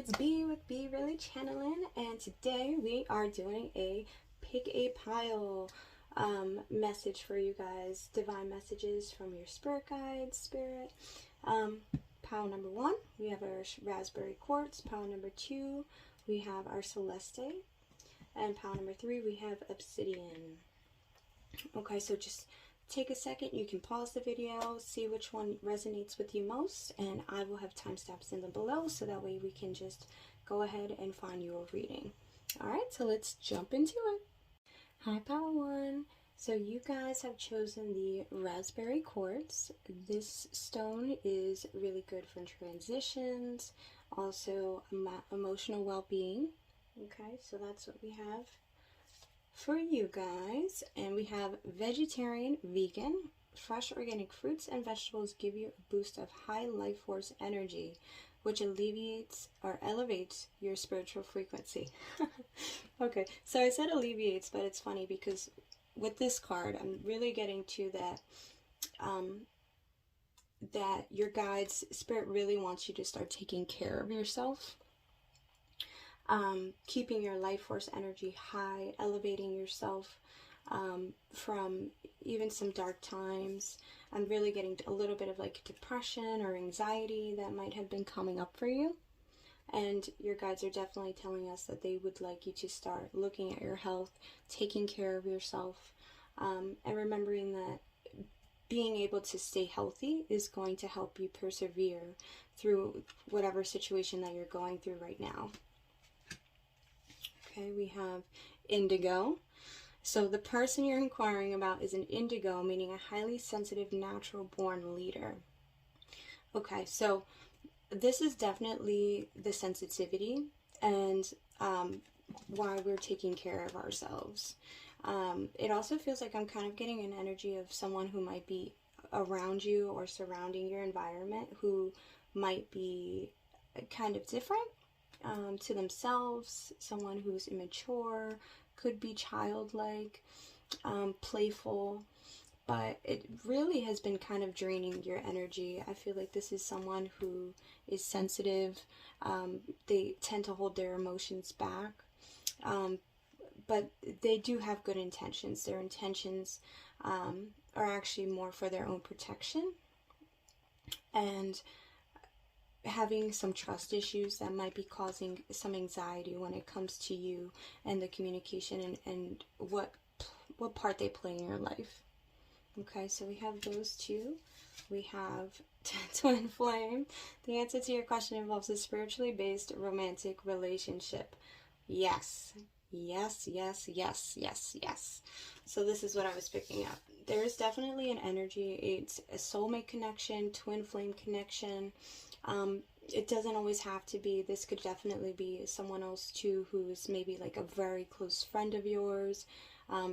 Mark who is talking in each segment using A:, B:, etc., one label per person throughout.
A: it's Bee with BeeReallyChanneling, and today we are doing a pick a pile message for you guys. Divine messages from your spirit guides, spirit. Pile number 1, we have our raspberry quartz. Pile number 2, we have our celestite. And pile number 3, we have obsidian. Okay, so just take a second. You can pause the video, see which one resonates with you most, and I will have timestamps in the below so that way we can just go ahead and find your reading. Alright, so let's jump into it. Hi, Pile 1. So you guys have chosen the raspberry quartz. This stone is really good for transitions, also emotional well-being. Okay, so that's what we have for you guys. And we have vegetarian, vegan, fresh organic fruits and vegetables give you a boost of high life force energy, which alleviates or elevates your spiritual frequency. Okay, so I said alleviates, but it's funny because with this card, I'm really getting to that, that your guides, spirit really wants you to start taking care of yourself. Keeping your life force energy high, elevating yourself from even some dark times. I'm really getting a little bit of like depression or anxiety that might have been coming up for you. And your guides are definitely telling us that they would like you to start looking at your health, taking care of yourself, and remembering that being able to stay healthy is going to help you persevere through whatever situation that you're going through right now. Okay, we have indigo. So the person you're inquiring about is an indigo, meaning a highly sensitive, natural-born leader. Okay, so this is definitely the sensitivity and why we're taking care of ourselves. It also feels like I'm kind of getting an energy of someone who might be around you or surrounding your environment who might be kind of different to themselves, someone who's immature, could be childlike, playful, but it really has been kind of draining your energy. I feel like this is someone who is sensitive. They tend to hold their emotions back, but they do have good intentions. Their intentions are actually more for their own protection and having some trust issues that might be causing some anxiety when it comes to you and the communication and what part they play in your life. Okay, so we have those two. We have twin flame. The answer to your question involves a spiritually based romantic relationship. Yes. Yes, yes, yes, yes, yes. So this is what I was picking up. There is definitely an energy. It's a soulmate connection, twin flame connection. It doesn't always have to be. This could definitely be someone else too who's maybe like a very close friend of yours,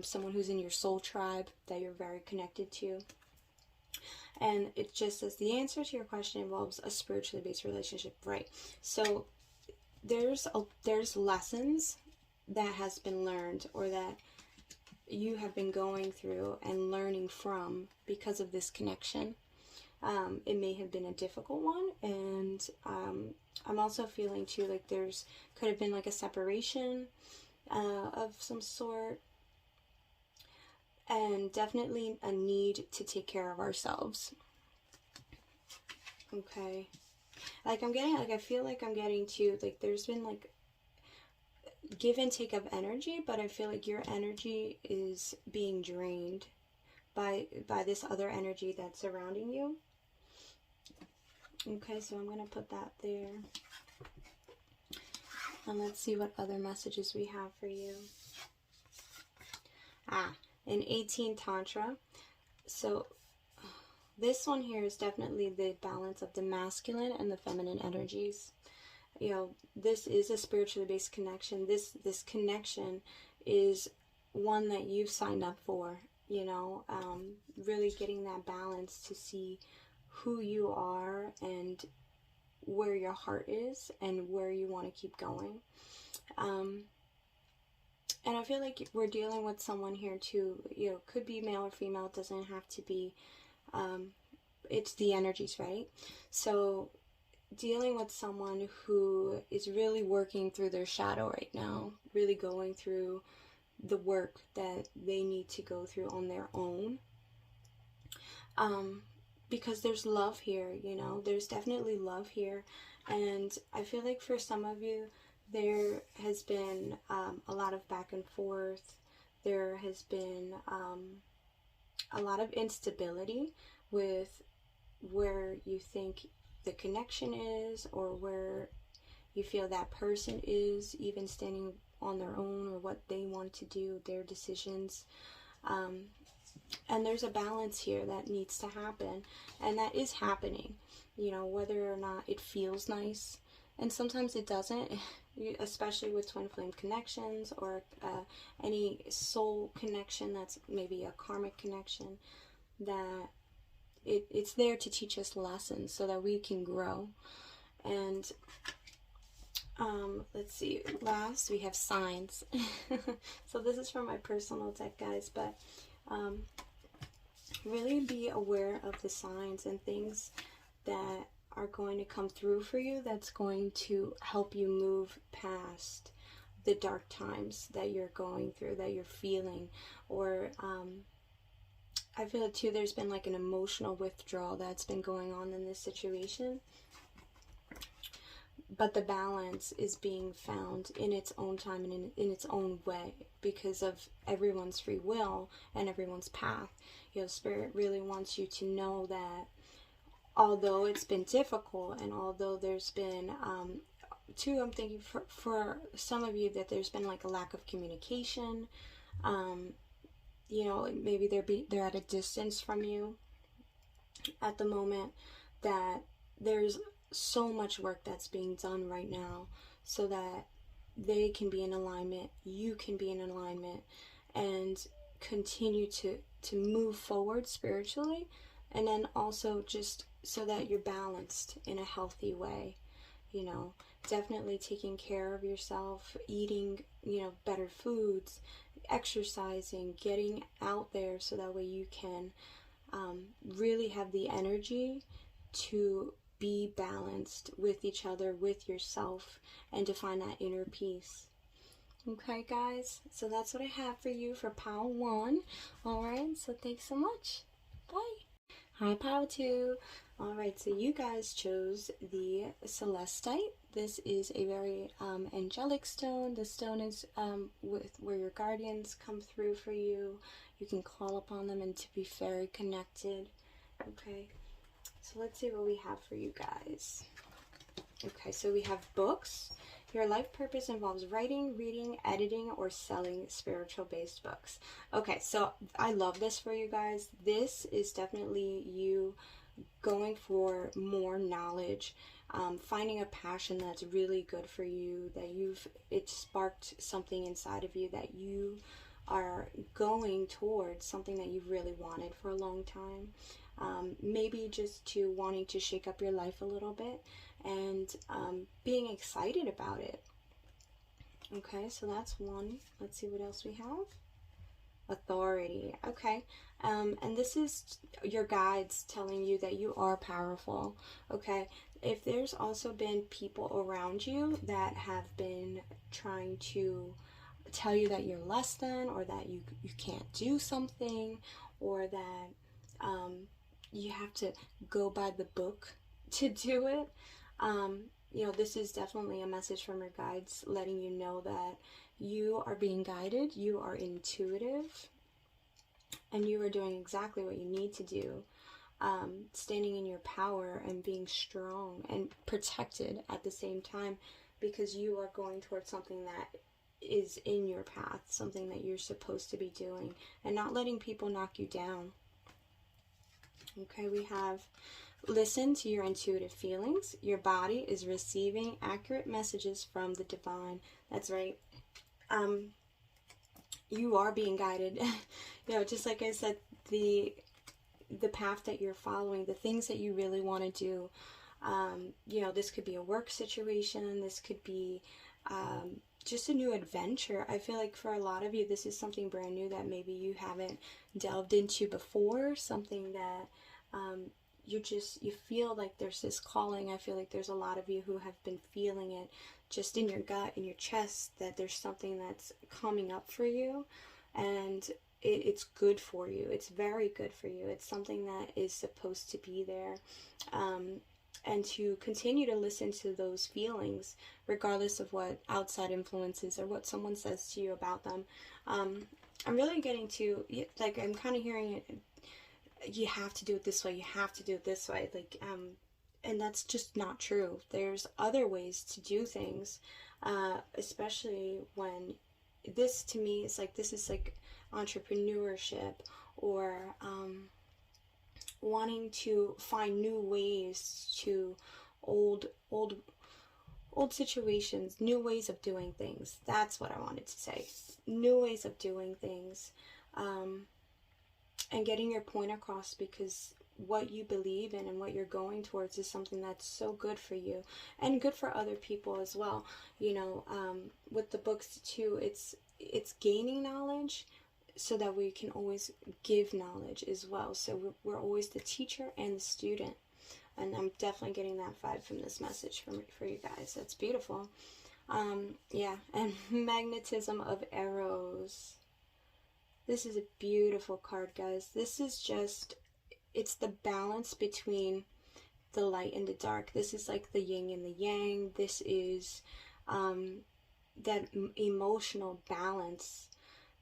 A: someone who's in your soul tribe that you're very connected to. And it just says the answer to your question involves a spiritually based relationship, right? So there's lessons that has been learned or that you have been going through and learning from because of this connection. It may have been a difficult one, and I'm also feeling too like could have been like a separation of some sort, and definitely a need to take care of ourselves. Okay, like I feel like I'm getting to like there's been like give and take of energy, but I feel like your energy is being drained by this other energy that's surrounding you. Okay, so I'm going to put that there. And let's see what other messages we have for you. In 18 Tantra. So this one here is definitely the balance of the masculine and the feminine energies. You know, this is a spiritually based connection. This connection is one that you've signed up for, you know, really getting that balance to see who you are and where your heart is and where you want to keep going. And I feel like we're dealing with someone here too, you know, could be male or female, it doesn't have to be, it's the energies, right? So dealing with someone who is really working through their shadow right now, really going through the work that they need to go through on their own. Because there's love here, you know, there's definitely love here. And I feel like for some of you, there has been a lot of back and forth. There has been a lot of instability with where you think the connection is, or where you feel that person is, even standing on their own, or what they want to do, their decisions. And there's a balance here that needs to happen, and that is happening, you know, whether or not it feels nice. And sometimes it doesn't, especially with twin flame connections, or any soul connection that's maybe a karmic connection, that it's there to teach us lessons so that we can grow. And let's see, last we have signs. So this is from my personal deck, guys, but really be aware of the signs and things that are going to come through for you, that's going to help you move past the dark times that you're going through, that you're feeling. Or I feel like too, there's been like an emotional withdrawal that's been going on in this situation. But the balance is being found in its own time and in its own way, because of everyone's free will and everyone's path. You know, Spirit really wants you to know that although it's been difficult, and although there's been, I'm thinking for some of you that there's been like a lack of communication. You know, maybe they're at a distance from you at the moment, that there's so much work that's being done right now so that they can be in alignment, you can be in alignment, and continue to move forward spiritually, and then also just so that you're balanced in a healthy way. You know, definitely taking care of yourself, eating, you know, better foods, exercising, getting out there, so that way you can really have the energy to be balanced with each other, with yourself, and to find that inner peace. Okay, guys, so that's what I have for you for pile 1. All right, so thanks so much. Bye. Hi, pile 2. All right, so you guys chose the Celestite. This is a very angelic stone. The stone is where your guardians come through for you. You can call upon them and to be very connected. Okay, so let's see what we have for you guys. Okay, so we have books. Your life purpose involves writing, reading, editing, or selling spiritual-based books. Okay, so I love this for you guys. This is definitely you going for more knowledge, finding a passion that's really good for you, that it sparked something inside of you, that you are going towards something that you've really wanted for a long time. Maybe just to wanting to shake up your life a little bit, and being excited about it. Okay, so that's one. Let's see what else we have. Authority. Okay, and this is your guides telling you that you are powerful. Okay, if there's also been people around you that have been trying to tell you that you're less than, or that you can't do something, or that you have to go by the book to do it, you know, this is definitely a message from your guides letting you know that you are being guided, you are intuitive, and you are doing exactly what you need to do, standing in your power and being strong and protected at the same time, because you are going towards something that is in your path, something that you're supposed to be doing, and not letting people knock you down. Okay, we have listen to your intuitive feelings. Your body is receiving accurate messages from the divine. That's right. You are being guided. You know, just like I said, the path that you're following, the things that you really want to do. You know, this could be a work situation. This could be just a new adventure. I feel like for a lot of you, this is something brand new that maybe you haven't delved into before, something that you feel like there's this calling. I feel like there's a lot of you who have been feeling it just in your gut, in your chest, that there's something that's coming up for you, and it's good for you. It's very good for you. It's something that is supposed to be there. And to continue to listen to those feelings, regardless of what outside influences or what someone says to you about them. I'm really getting to, like, I'm kind of hearing it, you have to do it this way, you have to do it this way, like, and that's just not true. There's other ways to do things, especially when this, to me, is like, this is like entrepreneurship, or wanting to find new ways to old situations, new ways of doing things. That's what I wanted to say. New ways of doing things, and getting your point across, because what you believe in and what you're going towards is something that's so good for you and good for other people as well. You know, with the books too, it's gaining knowledge so that we can always give knowledge as well. So we're always the teacher and the student. And I'm definitely getting that vibe from this message for you guys. That's beautiful. Yeah, and magnetism of arrows. This is a beautiful card, guys. This is just, it's the balance between the light and the dark. This is like the yin and the yang. This is that emotional balance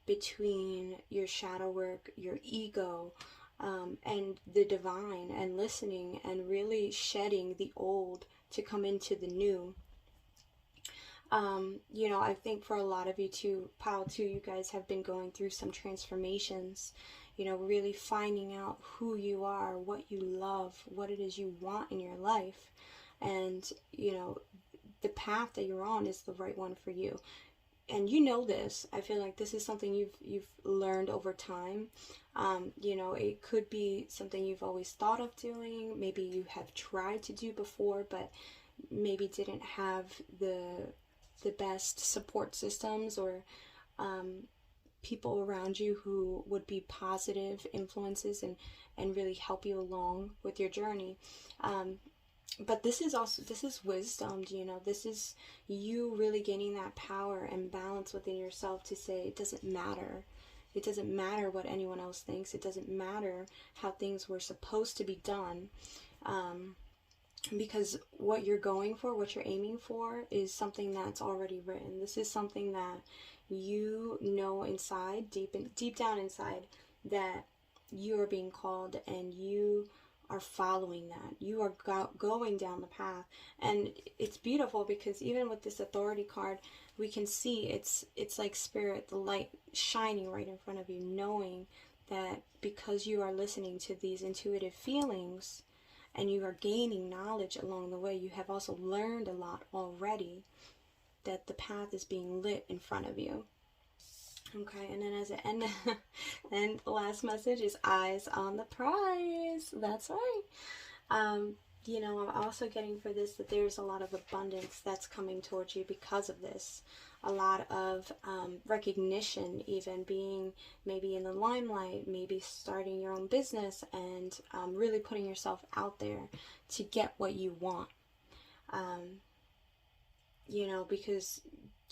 A: between your shadow work, your ego, and the divine, and listening and really shedding the old to come into the new. You know, I think for a lot of you too, pile too, you guys have been going through some transformations, you know, really finding out who you are, what you love, what it is you want in your life. And, you know, the path that you're on is the right one for you. And you know this. I feel like this is something you've learned over time. You know, it could be something you've always thought of doing. Maybe you have tried to do before, but maybe didn't have the best support systems, or people around you who would be positive influences and really help you along with your journey. But this is wisdom, you know. This is you really gaining that power and balance within yourself to say, it doesn't matter. It doesn't matter what anyone else thinks. It doesn't matter how things were supposed to be done. Because what you're going for, what you're aiming for, is something that's already written. This is something that you know inside, deep down inside, that you are being called, and you are following that. You are going down the path. And it's beautiful, because even with this authority card, we can see it's like spirit, the light shining right in front of you, knowing that because you are listening to these intuitive feelings and you are gaining knowledge along the way, you have also learned a lot already, that the path is being lit in front of you. Okay, and then as an end, and the last message is eyes on the prize. That's right. You know, I'm also getting for this that there's a lot of abundance that's coming towards you because of this. A lot of recognition, even being maybe in the limelight, maybe starting your own business, and really putting yourself out there to get what you want. You know, because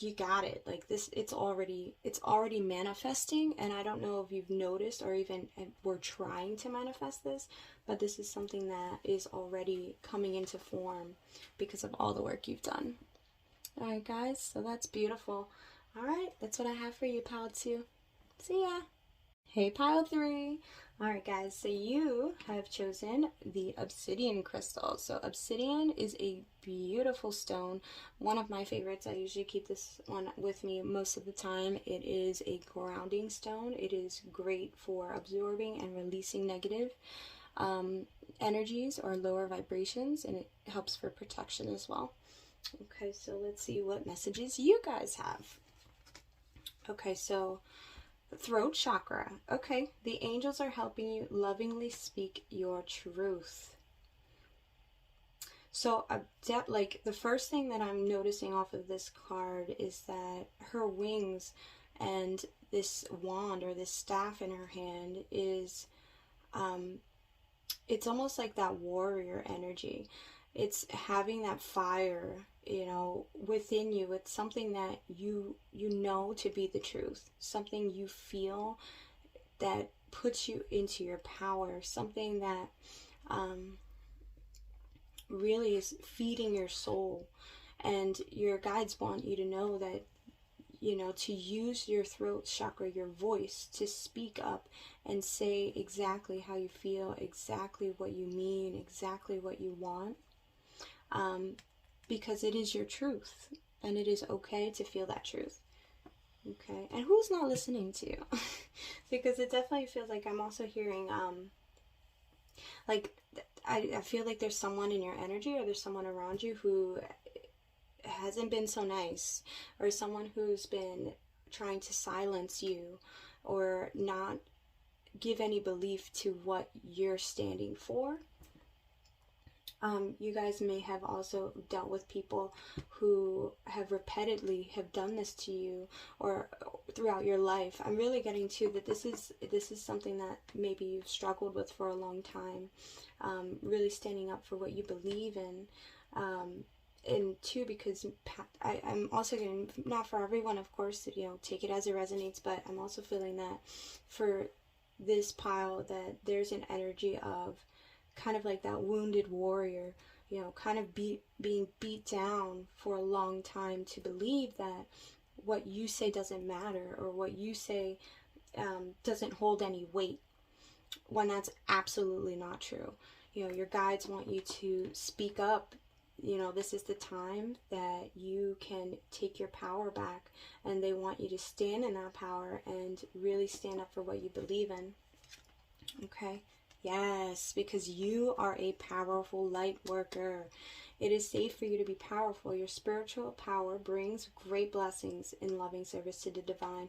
A: you got it. Like this, it's already manifesting. And I don't know if you've noticed or even were trying to manifest this, but this is something that is already coming into form because of all the work you've done. All right, guys, so that's beautiful. All right, that's what I have for you, pile 2. See ya. Hey, pile 3. All right, guys, so you have chosen the Obsidian crystal. So Obsidian is a beautiful stone, one of my favorites. I usually keep this one with me most of the time. It is a grounding stone. It is great for absorbing and releasing negative energies or lower vibrations, and it helps for protection as well. Okay, so let's see what messages you guys have. Okay, so throat chakra. Okay, the angels are helping you lovingly speak your truth. So, like, the first thing that I'm noticing off of this card is that her wings and this wand or this staff in her hand is it's almost like that warrior energy. It's having that fire, you know, within you. It's something that you know to be the truth, something you feel that puts you into your power, something that really is feeding your soul. And your guides want you to know that, you know, to use your throat chakra, your voice, to speak up and say exactly how you feel, exactly what you mean, exactly what you want, because it is your truth, and it is okay to feel that truth. Okay, and who's not listening to you? Because it definitely feels like I'm also hearing, like, I feel like there's someone in your energy, or there's someone around you who hasn't been so nice, or someone who's been trying to silence you or not give any belief to what you're standing for. You guys may have also dealt with people who have repeatedly have done this to you, or throughout your life. I'm really getting to that this is something that maybe you've struggled with for a long time. Really standing up for what you believe in. And two, because I'm also getting, not for everyone, of course, you know, take it as it resonates, but I'm also feeling that for this pile, that there's an energy of kind of like that wounded warrior, you know, kind of being beat down for a long time to believe that what you say doesn't matter, or what you say doesn't hold any weight, when that's absolutely not true. You know, your guides want you to speak up. You know, this is the time that you can take your power back, and they want you to stand in that power and really stand up for what you believe in. Okay? Yes, because you are a powerful light worker. It is safe for you to be powerful. Your spiritual power brings great blessings in loving service to the divine.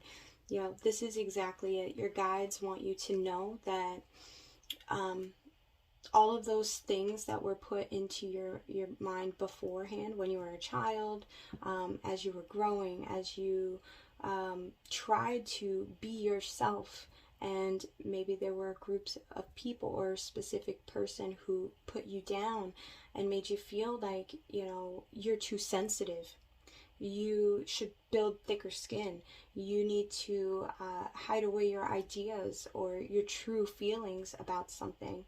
A: You know, this is exactly it. Your guides want you to know that all of those things that were put into your mind beforehand when you were a child, as you were growing, as you tried to be yourself, and maybe there were groups of people or a specific person who put you down and made you feel like, you know, you're too sensitive. You should build thicker skin. You need to hide away your ideas or your true feelings about something.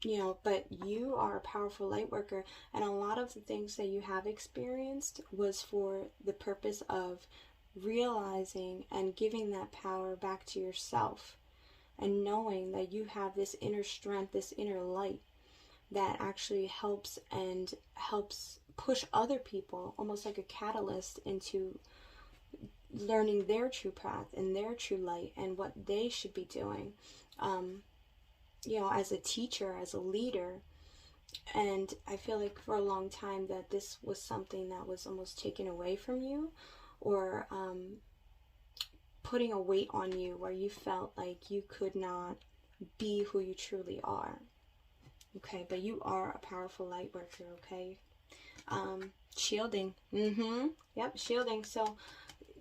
A: You know, but you are a powerful light worker, and a lot of the things that you have experienced was for the purpose of realizing and giving that power back to yourself, and knowing that you have this inner strength, this inner light that actually helps push other people, almost like a catalyst, into learning their true path and their true light and what they should be doing. You know, as a teacher, as a leader. And I feel like for a long time that this was something that was almost taken away from you, or putting a weight on you where you felt like you could not be who you truly are. Okay, but you are a powerful light worker, okay? Shielding. Yep, shielding. So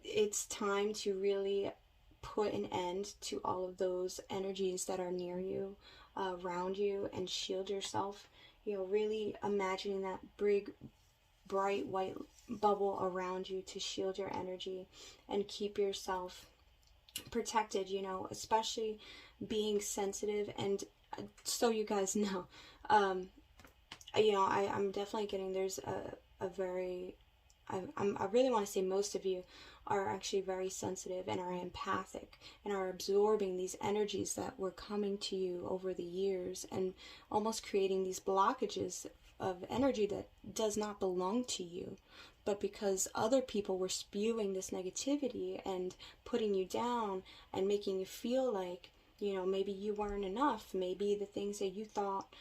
A: it's time to really put an end to all of those energies that are near you, around you, and shield yourself. You know, really imagining that big, bright white bubble around you to shield your energy and keep yourself protected, you know, especially being sensitive. And so you guys know, you know, I'm definitely getting, there's a very, I really want to say most of you are actually very sensitive and are empathic and are absorbing these energies that were coming to you over the years, and almost creating these blockages of energy that does not belong to you. But because other people were spewing this negativity and putting you down and making you feel like, you know, maybe you weren't enough, maybe the things that you thought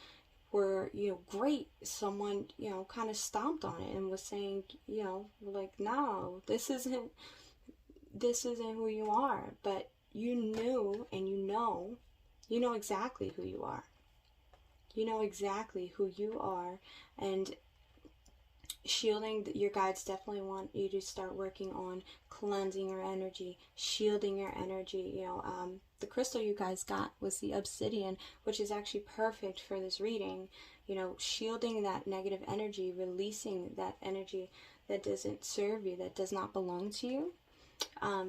A: were, you know, great, someone, you know, kind of stomped on it and was saying, you know, like, no, this isn't who you are. But you knew, and you know exactly who you are. You know exactly who you are. And shielding, your guides definitely want you to start working on cleansing your energy, shielding your energy. You know, the crystal you guys got was the Obsidian, which is actually perfect for this reading. You know, shielding that negative energy, releasing that energy that doesn't serve you, that does not belong to you.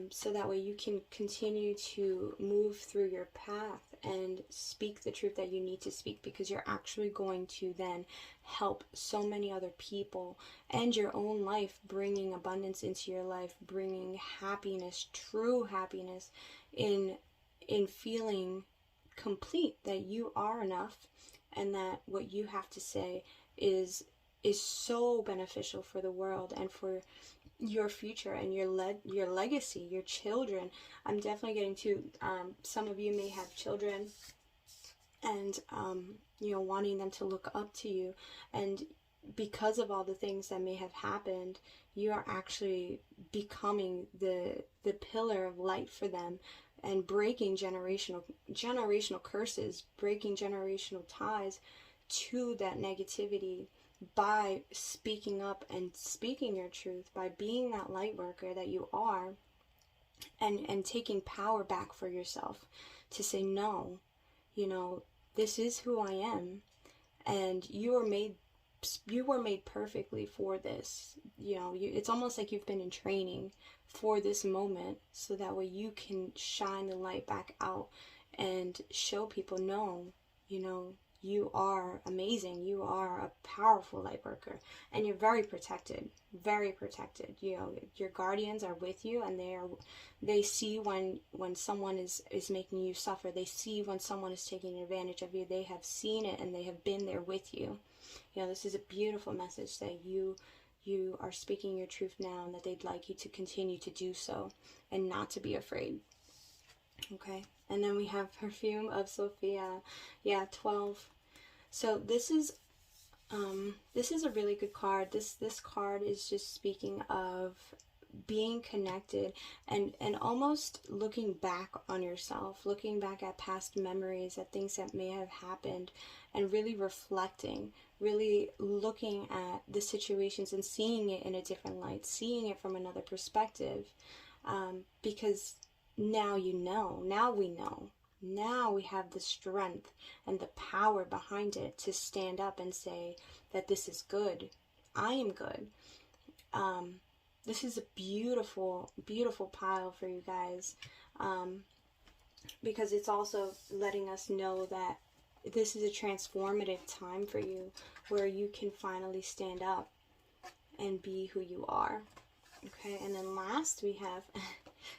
A: So that way you can continue to move through your path and speak the truth that you need to speak, because you're actually going to then help so many other people and your own life, bringing abundance into your life, bringing happiness, true happiness, in feeling complete, that you are enough, and that what you have to say is so beneficial for the world and for your future and your legacy, your children. I'm definitely getting to, some of you may have children, and you know, wanting them to look up to you, and because of all the things that may have happened, you are actually becoming the pillar of light for them, and breaking generational curses, breaking generational ties to that negativity, by speaking up and speaking your truth, by being that light worker that you are, and taking power back for yourself to say, no, you know, this is who I am, and you were made perfectly for this. You know, it's almost like you've been in training for this moment, so that way you can shine the light back out and show people, no, you know, you are amazing. You are a powerful light worker, and you're very protected, very protected. You know, your guardians are with you, and they see when someone is making you suffer. They see when someone is taking advantage of you. They have seen it, and they have been there with you. You know, this is a beautiful message that you are speaking your truth now, and that they'd like you to continue to do so and not to be afraid. Okay, and then we have Perfume of Sophia. Yeah, 12. So this is a really good card. This card is just speaking of being connected, and almost looking back on yourself, looking back at past memories, at things that may have happened, and really reflecting, really looking at the situations and seeing it in a different light, seeing it from another perspective, because now you know, now we know, now we have the strength and the power behind it to stand up and say that this is good. I am good. This is a beautiful, beautiful pile for you guys, because it's also letting us know that this is a transformative time for you, where you can finally stand up and be who you are. Okay, and then last we have,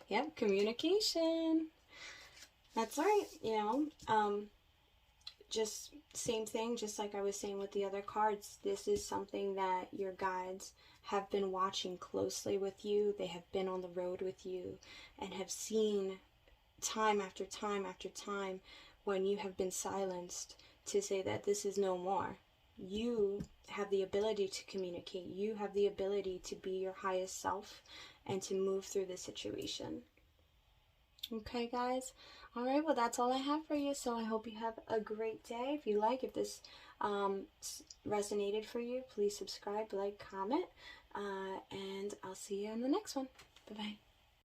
A: yep, communication. That's right, you know, just same thing, just like I was saying with the other cards. This is something that your guides have been watching closely with you. They have been on the road with you, and have seen time after time after time when you have been silenced, to say that this is no more. You have the ability to communicate. You have the ability to be your highest self and to move through the situation. Okay, guys. All right, well, that's all I have for you. So I hope you have a great day. If this resonated for you, please subscribe, like, comment, and I'll see you in the next one. Bye-bye.